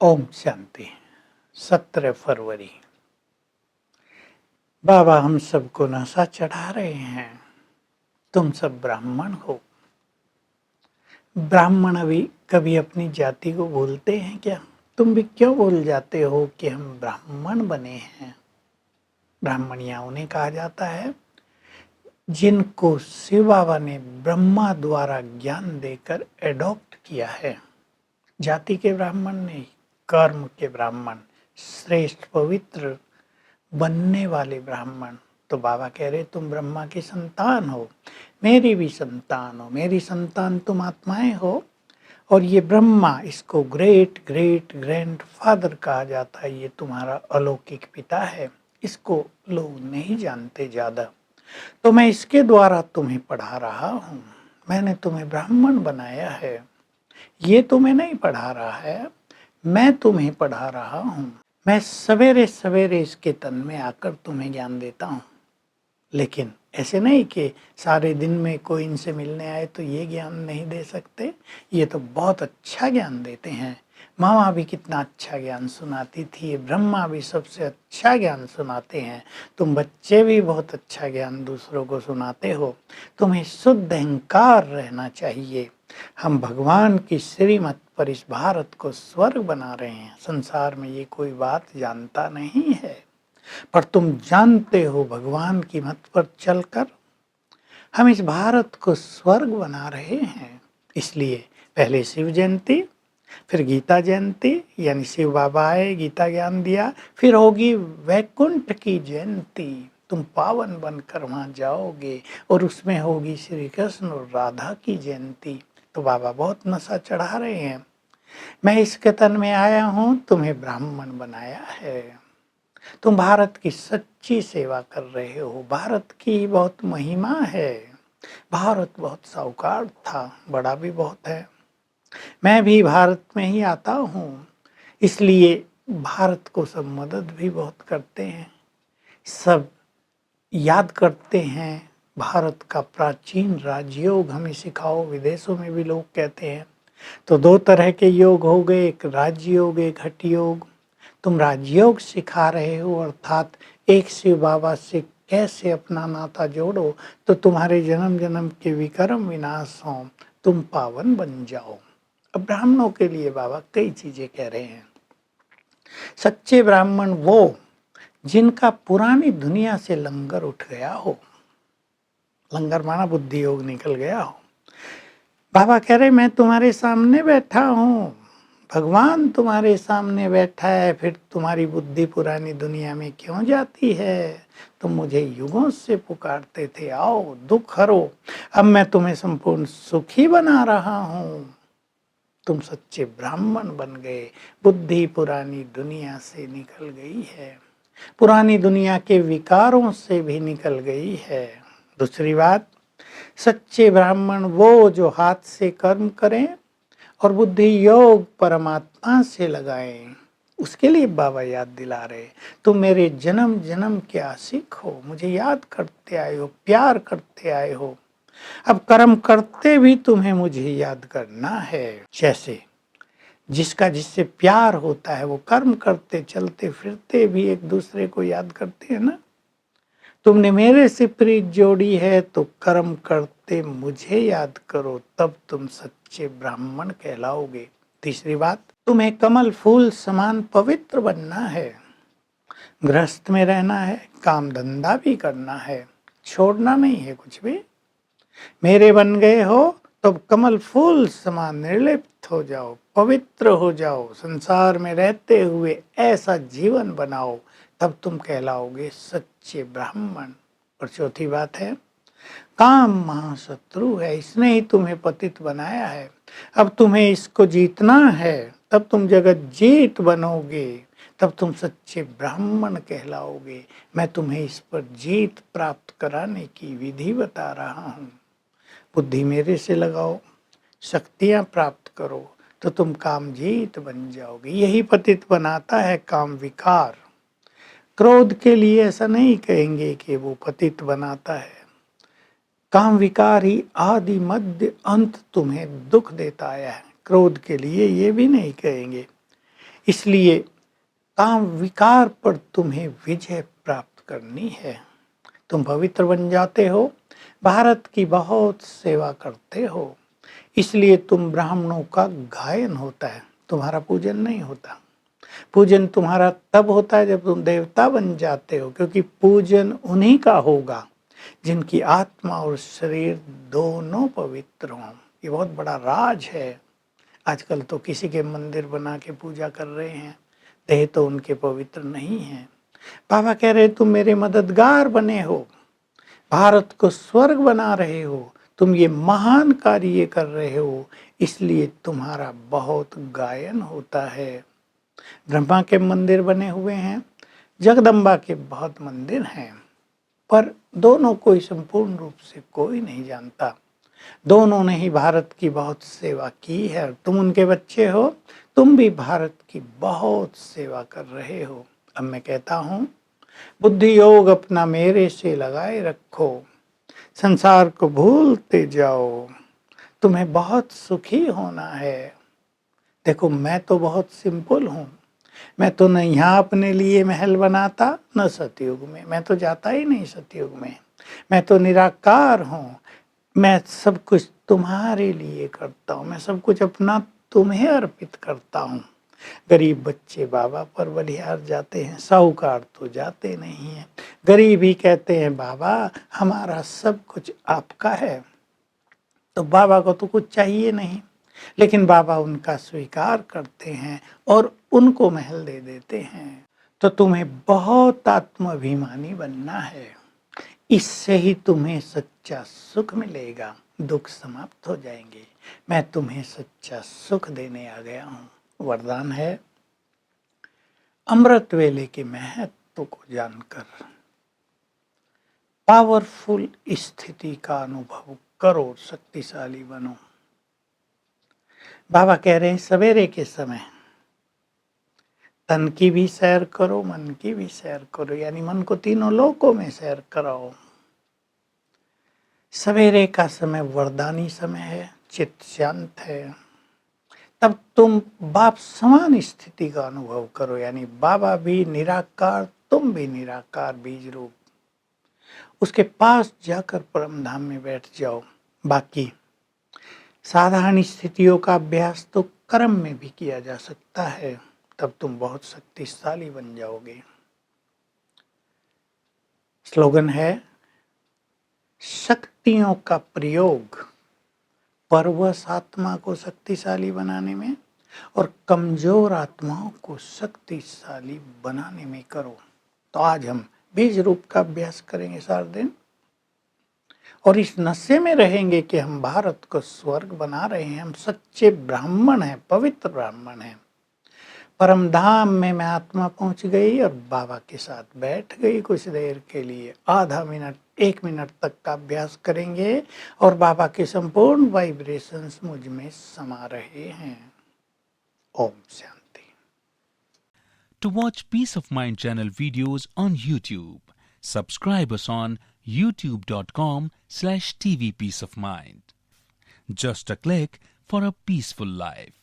ओम शांति। 17 फरवरी। बाबा हम सबको नशा चढ़ा रहे हैं। तुम सब ब्राह्मण हो। ब्राह्मण अभी कभी अपनी जाति को भूलते हैं क्या? तुम भी क्यों भूल जाते हो कि हम ब्राह्मण बने हैं? ब्राह्मणिया उन्हें कहा जाता है जिनको शिव बाबा ने ब्रह्मा द्वारा ज्ञान देकर एडॉप्ट किया है। जाति के ब्राह्मण नहीं, कर्म के ब्राह्मण, श्रेष्ठ पवित्र बनने वाले ब्राह्मण। तो बाबा कह रहे तुम ब्रह्मा की संतान हो, मेरी भी संतान हो, मेरी संतान तुम आत्माएं हो। और ये ब्रह्मा, इसको ग्रेट ग्रेट ग्रैंड फादर कहा जाता है। ये तुम्हारा अलौकिक पिता है। इसको लोग नहीं जानते ज्यादा, तो मैं इसके द्वारा तुम्हें पढ़ा रहा हूँ। मैंने तुम्हें ब्राह्मण बनाया है। ये तुम्हें नहीं पढ़ा रहा है, मैं तुम्हें पढ़ा रहा हूँ। मैं सवेरे सवेरे इसके तन में आकर तुम्हें ज्ञान देता हूँ, लेकिन ऐसे नहीं कि सारे दिन में कोई इनसे मिलने आए तो ये ज्ञान नहीं दे सकते। ये तो बहुत अच्छा ज्ञान देते हैं। मामा भी कितना अच्छा ज्ञान सुनाती थी, ब्रह्मा भी सबसे अच्छा ज्ञान सुनाते हैं। तुम बच्चे भी बहुत अच्छा ज्ञान दूसरों को सुनाते हो। तुम्हें शुद्ध अहंकार रहना चाहिए। हम भगवान की श्रीमत पर इस भारत को स्वर्ग बना रहे हैं। संसार में ये कोई बात जानता नहीं है, पर तुम जानते हो भगवान की मत पर चलकर हम इस भारत को स्वर्ग बना रहे हैं। इसलिए पहले शिव जयंती, फिर गीता जयंती, यानी शिव बाबा आए, गीता ज्ञान दिया, फिर होगी वैकुंठ की जयंती। तुम पावन बनकर वहां जाओगे और उसमें होगी श्री कृष्ण और राधा की जयंती। तो बाबा बहुत नशा चढ़ा रहे हैं। मैं इस तन में आया हूं, तुम्हें ब्राह्मण बनाया है। तुम भारत की सच्ची सेवा कर रहे हो। भारत की बहुत महिमा है। भारत बहुत साहूकार था, बड़ा भी बहुत है। मैं भी भारत में ही आता हूँ, इसलिए भारत को सब मदद भी बहुत करते हैं। सब याद करते हैं भारत का प्राचीन राजयोग हमें सिखाओ। विदेशों में भी लोग कहते हैं। तो दो तरह के योग हो गए, एक राजयोग, एक हठ योग। तुम राजयोग सिखा रहे हो, अर्थात एक शिव बाबा से कैसे अपना नाता जोड़ो तो तुम्हारे जन्म जन्म के विकर्म विनाश हों, तुम पावन बन जाओ। अब ब्राह्मणों के लिए बाबा कई चीजें कह रहे हैं। सच्चे ब्राह्मण वो जिनका पुरानी दुनिया से लंगर उठ गया हो। लंगर माना बुद्धि योग निकल गया हो। बाबा कह रहे मैं तुम्हारे सामने बैठा हूँ, भगवान तुम्हारे सामने बैठा है, फिर तुम्हारी बुद्धि पुरानी दुनिया में क्यों जाती है? तुम मुझे युगों से पुकारते थे, आओ दुख हरो। अब मैं तुम्हें संपूर्ण सुखी बना रहा हूँ। तुम सच्चे ब्राह्मण बन गए। बुद्धि पुरानी दुनिया से निकल गई है, पुरानी दुनिया के विकारों से भी निकल गई है। दूसरी बात, सच्चे ब्राह्मण वो जो हाथ से कर्म करें और बुद्धि योग परमात्मा से लगाएं। उसके लिए बाबा याद दिला रहे, तुम मेरे जन्म जन्म के आशिक हो, मुझे याद करते आए हो, प्यार करते आए हो। अब कर्म करते भी तुम्हें मुझे याद करना है। जैसे जिसका जिससे प्यार होता है वो कर्म करते चलते फिरते भी एक दूसरे को याद करते हैं ना। तुमने मेरे से प्रीत जोड़ी है तो कर्म करते मुझे याद करो, तब तुम सच्चे ब्राह्मण कहलाओगे। तीसरी बात, तुम्हें कमल फूल समान पवित्र बनना है। गृहस्थ में रहना है, काम धंधा भी करना है, छोड़ना नहीं है कुछ भी। मेरे बन गए हो तो कमल फूल समान निर्लिप्त हो जाओ, पवित्र हो जाओ। संसार में रहते हुए ऐसा जीवन बनाओ, तब तुम कहलाओगे सच्चे ब्राह्मण। और चौथी बात है, काम महाशत्रु है, इसने ही तुम्हें पतित बनाया है। अब तुम्हें इसको जीतना है, तब तुम जगत जीत बनोगे, तब तुम सच्चे ब्राह्मण कहलाओगे। मैं तुम्हें इस पर जीत प्राप्त कराने की विधि बता रहा हूँ। बुद्धि मेरे से लगाओ, शक्तियां प्राप्त करो, तो तुम काम जीत बन जाओगे। यही पतित बनाता है काम विकार। क्रोध के लिए ऐसा नहीं कहेंगे कि वो पतित बनाता है। काम विकार ही आदि मध्य अंत तुम्हें दुख देता आया है। क्रोध के लिए ये भी नहीं कहेंगे। इसलिए काम विकार पर तुम्हें विजय प्राप्त करनी है। तुम पवित्र बन जाते हो, भारत की बहुत सेवा करते हो, इसलिए तुम ब्राह्मणों का गायन होता है, तुम्हारा पूजन नहीं होता। पूजन तुम्हारा तब होता है जब तुम देवता बन जाते हो, क्योंकि पूजन उन्हीं का होगा जिनकी आत्मा और शरीर दोनों पवित्र हों। ये बहुत बड़ा राज है। आजकल तो किसी के मंदिर बना के पूजा कर रहे हैं, देह तो उनके पवित्र नहीं है। बाबा कह रहे तुम मेरे मददगार बने हो, भारत को स्वर्ग बना रहे हो, तुम ये महान कार्य कर रहे हो, इसलिए तुम्हारा बहुत गायन होता है। ब्रह्मा के मंदिर बने हुए हैं, जगदम्बा के बहुत मंदिर हैं, पर दोनों को संपूर्ण रूप से कोई नहीं जानता। दोनों ने ही भारत की बहुत सेवा की है। तुम उनके बच्चे हो, तुम भी भारत की बहुत सेवा कर रहे हो। अब मैं कहता हूँ, बुद्धि योग अपना मेरे से लगाए रखो, संसार को भूलते जाओ, तुम्हें बहुत सुखी होना है। देखो मैं तो बहुत सिंपल हूँ, मैं तो न यहाँ अपने लिए महल बनाता न सतयुग में, मैं तो जाता ही नहीं सतयुग में। मैं तो निराकार हूँ, मैं सब कुछ तुम्हारे लिए करता हूँ, मैं सब कुछ अपना तुम्हें अर्पित करता हूँ। गरीब बच्चे बाबा पर बलिहार जाते हैं, साहूकार तो जाते नहीं हैं। गरीब ही कहते हैं बाबा हमारा सब कुछ आपका है, तो बाबा को तो कुछ चाहिए नहीं, लेकिन बाबा उनका स्वीकार करते हैं और उनको महल दे देते हैं। तो तुम्हें बहुत आत्माभिमानी बनना है, इससे ही तुम्हें सच्चा सुख मिलेगा, दुख समाप्त हो जाएंगे। मैं तुम्हें सच्चा सुख देने आ गया हूँ। वरदान है, अमृत वेले के महत्व को जानकर पावरफुल स्थिति का अनुभव करो, शक्तिशाली बनो। बाबा कह रहे हैं सवेरे के समय तन की भी सैर करो, मन की भी सैर करो, यानी मन को तीनों लोकों में सैर कराओ। सवेरे का समय वरदानी समय है, चित्त शांत है, तब तुम बाप समान स्थिति का अनुभव करो, यानी बाबा भी निराकार, तुम भी निराकार बीज रूप। उसके पास जाकर परम धाम में बैठ जाओ। बाकी साधारण स्थितियों का अभ्यास तो कर्म में भी किया जा सकता है, तब तुम बहुत शक्तिशाली बन जाओगे। स्लोगन है, शक्तियों का प्रयोग परवश आत्मा को शक्तिशाली बनाने में और कमजोर आत्माओं को शक्तिशाली बनाने में करो। तो आज हम बीज रूप का अभ्यास करेंगे सारा दिन, और इस नशे में रहेंगे कि हम भारत को स्वर्ग बना रहे हैं, हम सच्चे ब्राह्मण हैं, पवित्र ब्राह्मण हैं। परम धाम में मैं आत्मा पहुंच गई और बाबा के साथ बैठ गई कुछ देर के लिए, आधा मिनट 1 मिनट तक का अभ्यास करेंगे और बाबा के संपूर्ण वाइब्रेशंस मुझ में समा रहे हैं। Om Shanti. To watch Peace of Mind channel videos on YouTube, subscribe us on youtube.com/tvpeaceofmind. Just a click for a peaceful life.